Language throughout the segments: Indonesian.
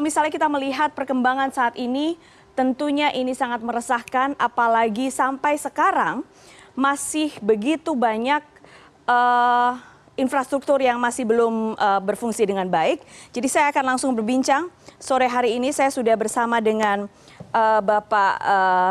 Misalnya kita melihat perkembangan saat ini, tentunya ini sangat meresahkan, apalagi sampai sekarang masih begitu banyak infrastruktur yang masih belum berfungsi dengan baik. Jadi saya akan langsung berbincang. Sore hari ini saya sudah bersama dengan Bapak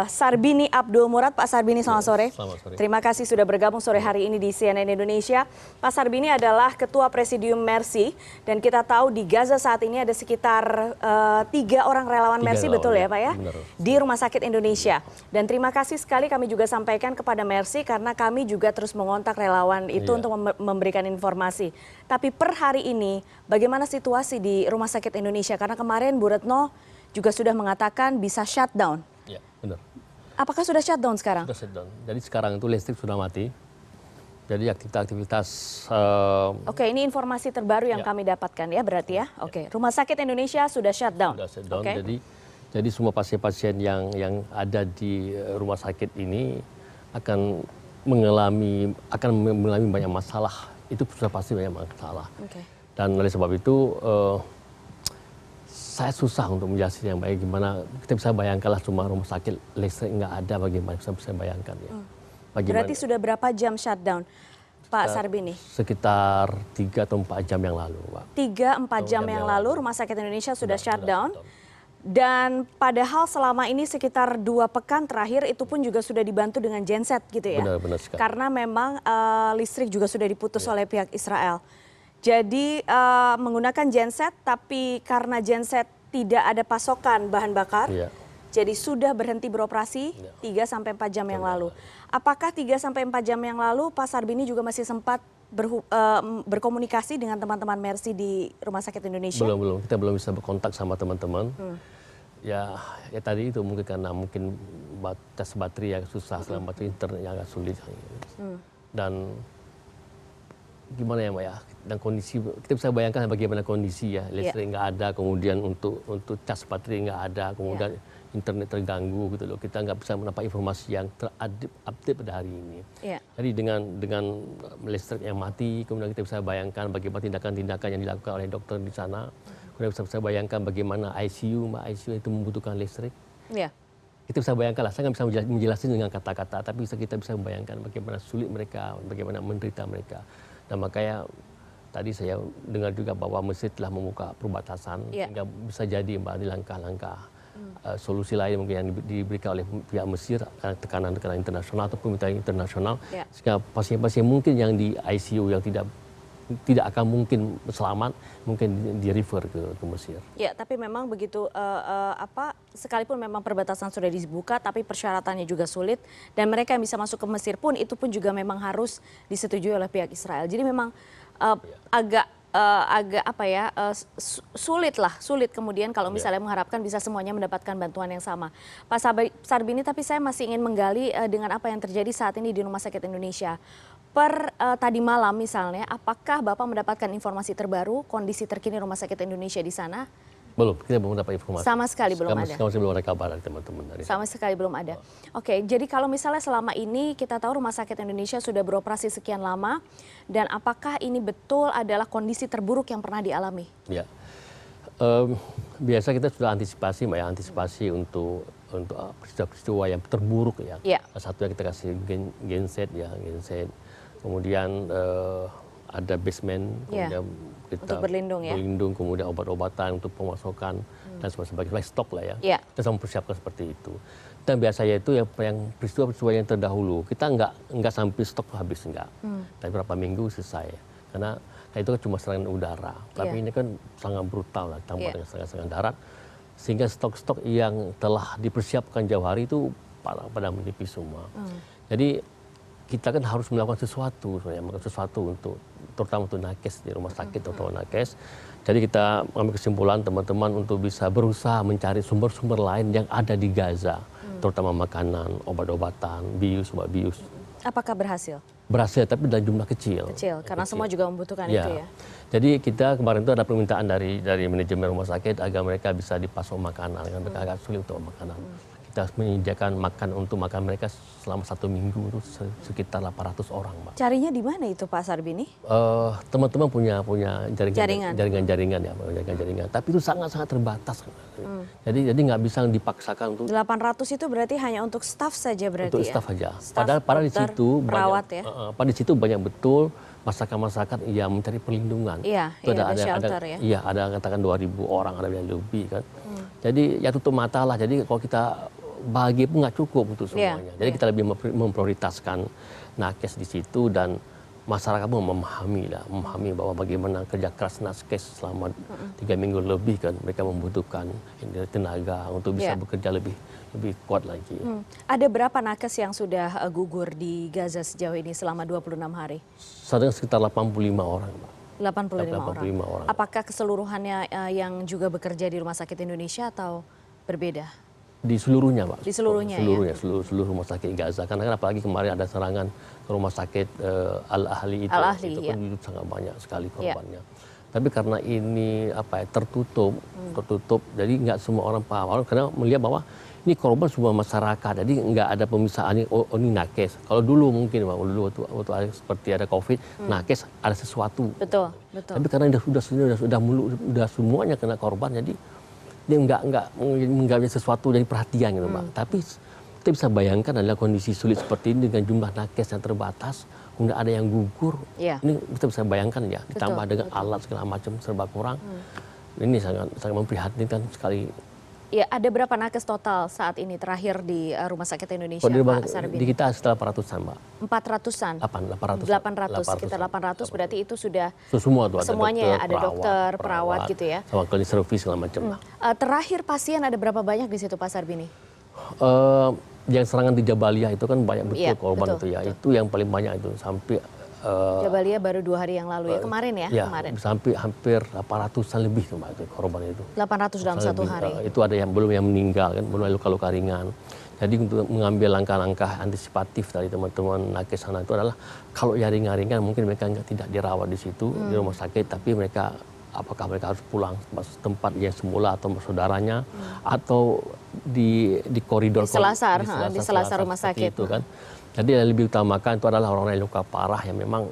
Sarbini Abdul Murad. Pak Sarbini, selamat sore. Selamat sore. Terima kasih sudah bergabung sore hari ini di CNN Indonesia. Pak Sarbini adalah Ketua Presidium Mercy, dan kita tahu di Gaza saat ini ada sekitar 3 orang relawan Mercy, betul ya Pak ya? Benar. Di Rumah Sakit Indonesia. Dan terima kasih sekali kami juga sampaikan kepada Mercy karena kami juga terus mengontak relawan itu untuk memberikan informasi. Tapi per hari ini bagaimana situasi di Rumah Sakit Indonesia? Karena kemarin Bu Retno juga sudah mengatakan bisa shutdown. Ya, benar. Apakah sudah shutdown sekarang? Sudah shutdown. Jadi sekarang itu listrik sudah mati. Jadi aktivitas Oke, ini informasi terbaru yang kami dapatkan ya berarti ya. Oke, Rumah Sakit Indonesia sudah shutdown. Sudah shutdown. Oke. Jadi semua pasien-pasien yang ada di rumah sakit ini akan mengalami banyak masalah. Itu sudah pasti banyak masalah. Oke. Dan oleh sebab itu saya susah untuk menjelaskan yang baik gimana. Kita bisa bayangkanlah cuma rumah sakit listrik nggak ada, bagaimana bisa bayangkan ya. Berarti sudah berapa jam shutdown, Pak Sarbini? Sekitar 3 atau 4 jam yang lalu, Pak. 3-4 jam yang lalu Rumah Sakit Indonesia sudah shutdown. Dan padahal selama ini sekitar 2 pekan terakhir itu pun juga sudah dibantu dengan genset gitu ya. Benar sekali. Karena memang listrik juga sudah diputus oleh pihak Israel. Jadi menggunakan genset, tapi karena genset tidak ada pasokan bahan bakar, jadi sudah berhenti beroperasi 3-4 jam yang lalu. Apakah 3-4 jam yang lalu Pak Sarbini juga masih sempat berkomunikasi dengan teman-teman Mercy di Rumah Sakit Indonesia? Belum, kita belum bisa berkontak sama teman-teman. Ya tadi itu mungkin karena tes baterai yang susah, baterai internet yang agak sulit. Dan gimana ya Mbak ya, dan kondisi kita bisa bayangkan bagaimana kondisi ya, listrik nggak ada, kemudian untuk cas baterai nggak ada, kemudian internet terganggu gitu loh, kita nggak bisa mendapat informasi yang terupdate pada hari ini. Jadi dengan listrik yang mati, kemudian kita bisa bayangkan bagaimana tindakan-tindakan yang dilakukan oleh dokter di sana, kemudian bisa bayangkan bagaimana ICU itu membutuhkan listrik. Kita bisa bayangkan lah, saya nggak bisa menjelaskan dengan kata-kata, tapi kita bisa membayangkan bagaimana sulit mereka, bagaimana menderita mereka. Nah makanya tadi saya dengar juga bahwa Mesir telah membuka perbatasan, sehingga bisa jadi Mbak di langkah-langkah solusi lain mungkin yang diberikan oleh pihak Mesir, tekanan-tekanan internasional atau permintaan internasional, sehingga pasien-pasien mungkin yang di ICU yang tidak akan mungkin selamat, mungkin di-refer ke Mesir. Ya, tapi memang begitu, sekalipun memang perbatasan sudah dibuka, tapi persyaratannya juga sulit, dan mereka yang bisa masuk ke Mesir pun, itu pun juga memang harus disetujui oleh pihak Israel. Jadi memang agak sulit kemudian kalau misalnya mengharapkan bisa semuanya mendapatkan bantuan yang sama. Pak Sarbini, tapi saya masih ingin menggali dengan apa yang terjadi saat ini di Rumah Sakit Indonesia. Per tadi malam misalnya, apakah Bapak mendapatkan informasi terbaru, kondisi terkini Rumah Sakit Indonesia di sana? Belum, kita belum mendapat informasi. Sama sekali belum ada? Sama sekali belum ada kabar dari teman-teman. Sama sekali belum ada. Oke, jadi kalau misalnya selama ini kita tahu Rumah Sakit Indonesia sudah beroperasi sekian lama, dan apakah ini betul adalah kondisi terburuk yang pernah dialami? Ya, biasa kita sudah antisipasi Mbak ya, antisipasi untuk peristiwa-peristiwa yang terburuk ya. Satu yang kita kasih genset, kemudian ada basement, kemudian kita berlindung, kemudian obat-obatan untuk pemasokan dan sebagainya, stok lah ya. Kita sama mempersiapkan seperti itu. Dan biasanya itu yang peristiwa-peristiwa yang terdahulu kita nggak sampai stok habis, enggak. Tapi beberapa minggu selesai. Karena itu kan cuma serangan udara. Tapi ini kan sangat brutal lah, tambah dengan serangan darat. Sehingga stok-stok yang telah dipersiapkan jauh hari itu pada menipis semua. Jadi kita kan harus melakukan sesuatu untuk terutama untuk nakes di rumah sakit, terutama nakes. Jadi kita ambil kesimpulan teman-teman untuk bisa berusaha mencari sumber-sumber lain yang ada di Gaza, terutama makanan, obat-obatan, bius. Apakah berhasil? Berhasil, tapi dalam jumlah kecil. Karena semua juga membutuhkan itu ya. Jadi kita kemarin itu ada permintaan dari manajemen rumah sakit agar mereka bisa dipasok makanan, karena mereka agak sulit untuk makanan. kita menyediakan makan mereka selama 1 minggu itu sekitar 800 orang, Mbak. Carinya di mana itu Pak Sarbini? Teman-teman punya jaringan ya, jaringan. Tapi itu sangat terbatas. Jadi nggak bisa dipaksakan untuk 800 itu berarti hanya untuk staf saja berarti untuk ya? staf saja. Staf, Padahal di dokter, situ perawat banyak, ya? pada di situ banyak betul masyarakat yang mencari perlindungan. Iya, Itu ada shelter ya? Iya, ada katakan 2.000 orang, ada yang lebih kan. Jadi ya tutup mata lah. Jadi kalau kita bagi pun nggak cukup untuk semuanya. Jadi kita lebih memprioritaskan nakes di situ dan masyarakat pun memahami bahwa bagaimana kerja keras nakes selama 3 minggu lebih kan mereka membutuhkan tenaga untuk bisa bekerja lebih kuat lagi. Ada berapa nakes yang sudah gugur di Gaza sejauh ini selama 26 hari? Sekitar 85 orang, Mbak. 85 orang. Apakah keseluruhannya yang juga bekerja di Rumah Sakit Indonesia atau berbeda? Di seluruhnya, Pak. Di seluruhnya ya? Seluruh rumah sakit Gaza. Karena kan apalagi kemarin ada serangan ke rumah sakit Al-Ahli itu. Itu kan sangat banyak sekali korbannya. Tapi karena ini tertutup, jadi nggak semua orang paham. Karena melihat bahwa ini korban semua masyarakat, jadi nggak ada pemisahan ini nakes. Kalau dulu mungkin, Pak, waktu ada, seperti ada COVID, nakes ada sesuatu. Betul. Tapi karena sudah semuanya kena korban, jadi dia nggak ada sesuatu dari perhatian gitu, Pak. Tapi kita bisa bayangkan adalah kondisi sulit seperti ini dengan jumlah nakes yang terbatas, kemudian ada yang gugur. Ini kita bisa bayangkan ya, ditambah dengan alat segala macam serba kurang. Ini sangat memprihatinkan sekali. Ya, ada berapa nakes total saat ini terakhir di Rumah Sakit Indonesia, Pak Sarbini? Di kita sekitar 400-an, Mbak. 400-an? 800. Sekitar 800 berarti itu sudah semua tuh, semuanya ada ya, ada dokter, perawat gitu ya? Sama klinik servis segala macam. Terakhir pasien ada berapa banyak di situ, Pak Sarbini? Yang serangan di Jabalia itu kan banyak betul korban betul, itu ya. Itu yang paling banyak itu sampai Jabalia baru 2 hari yang lalu ya, kemarin ya? Kemarin. Sampai hampir 800-an lebih tuh, Mbak, itu korban itu. 800 dalam satu hari? Itu ada yang belum yang meninggal kan, belum luka-luka ringan. Jadi untuk mengambil langkah-langkah antisipatif dari teman-teman nakes sana itu adalah kalau yang ringan-ringan mungkin mereka tidak dirawat di situ, di rumah sakit, tapi apakah mereka harus pulang ke tempat yang semula atau saudaranya atau di koridor di selasar rumah sakit itu kan. Jadi yang lebih utamakan itu adalah orang yang luka parah yang memang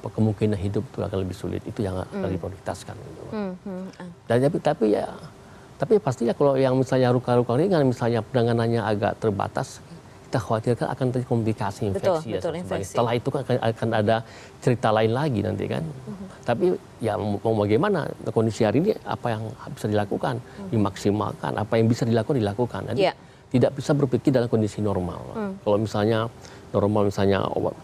kemungkinan hidup itu akan lebih sulit, itu yang akan diprioritaskan. Tapi pastinya kalau yang misalnya luka-luka ringan, misalnya penanganannya agak terbatas, kita khawatirkan akan terjadi komplikasi infeksi. Infeksi. Setelah itu akan ada cerita lain lagi nanti kan. Tapi ya mau bagaimana, kondisi hari ini apa yang bisa dilakukan, dimaksimalkan, apa yang bisa dilakukan. Jadi tidak bisa berpikir dalam kondisi normal. Kalau misalnya normal,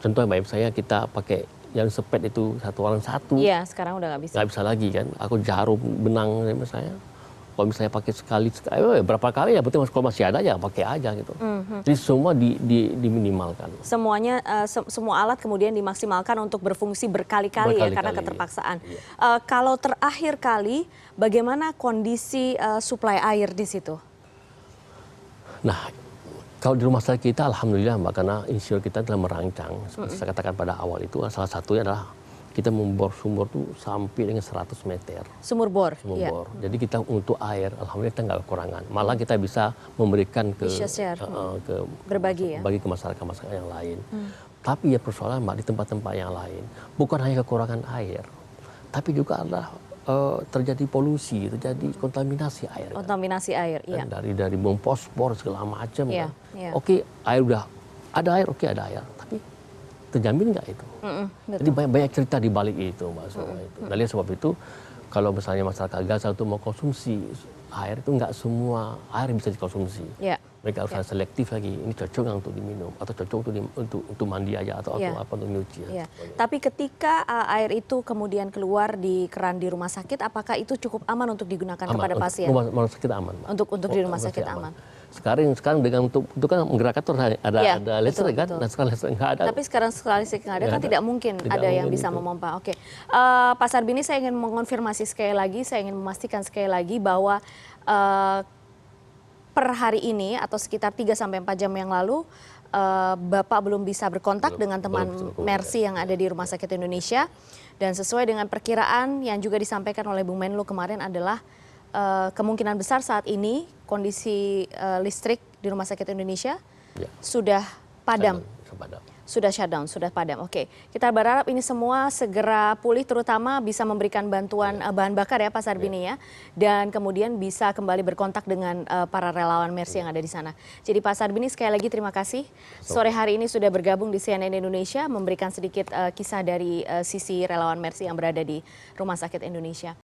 contohnya misalnya kita pakai yang sepet itu satu orang satu. Iya, sekarang udah nggak bisa. Nggak bisa lagi kan. Aku jarum benang misalnya. Kalau misalnya pakai sekali berapa kali ya betul, kalau masih ada ya pakai aja gitu. Jadi semua diminimalkan. Semuanya semua alat kemudian dimaksimalkan untuk berfungsi berkali-kali ya karena keterpaksaan. Kalau terakhir kali bagaimana kondisi suplai air di situ? Nah, kalau di rumah sakit kita alhamdulillah, Mbak, karena insinyur kita telah merancang seperti saya katakan pada awal itu, salah satunya adalah kita membor sumur tuh sampai dengan 100 meter. Sumur bor. Jadi kita untuk air, alhamdulillah kita nggak kekurangan. Malah kita bisa memberikan berbagi ke masyarakat yang lain. Tapi ya persoalan, Mbak, di tempat-tempat yang lain bukan hanya kekurangan air, tapi juga adalah terjadi polusi, terjadi kontaminasi air. Kontaminasi air, iya. Dari bom fosfor segala macam. Iya. Oke, air udah ada air, tapi terjamin nggak itu? Jadi banyak cerita di balik itu, Mbak. Nah, oleh sebab itu, kalau misalnya masyarakat Gaza itu mau konsumsi air, itu nggak semua air bisa dikonsumsi. Mereka harus selektif lagi. Ini cocok nggak untuk diminum atau cocok untuk mandi aja atau apa untuk nyuci. Tapi ketika air itu kemudian keluar di keran di rumah sakit, apakah itu cukup aman untuk digunakan kepada pasien? Rumah sakit aman, Mbak. Untuk di rumah sakit aman. Sekarang dengan untuk kan menggerakkan tuh ada listrik kan, nah sekarang listrik nggak ada. Tapi sekarang listrik nggak ada kan tidak mungkin ada yang bisa memompa. Oke, Pak Sarbini, saya ingin mengonfirmasi sekali lagi, saya ingin memastikan sekali lagi bahwa per hari ini atau sekitar 3-4 jam yang lalu Bapak belum bisa berkontak dengan teman Mercy yang ada di Rumah Sakit Indonesia, dan sesuai dengan perkiraan yang juga disampaikan oleh Bung Menlu kemarin adalah kemungkinan besar saat ini kondisi listrik di Rumah Sakit Indonesia sudah padam. Sudah shutdown, sudah padam. Oke, kita berharap ini semua segera pulih, terutama bisa memberikan bantuan bahan bakar ya Pak Sarbini ya, dan kemudian bisa kembali berkontak dengan para relawan Mercy yang ada di sana. Jadi Pak Sarbini sekali lagi terima kasih. Sore hari ini sudah bergabung di CNN Indonesia, memberikan sedikit kisah dari sisi relawan Mercy yang berada di Rumah Sakit Indonesia.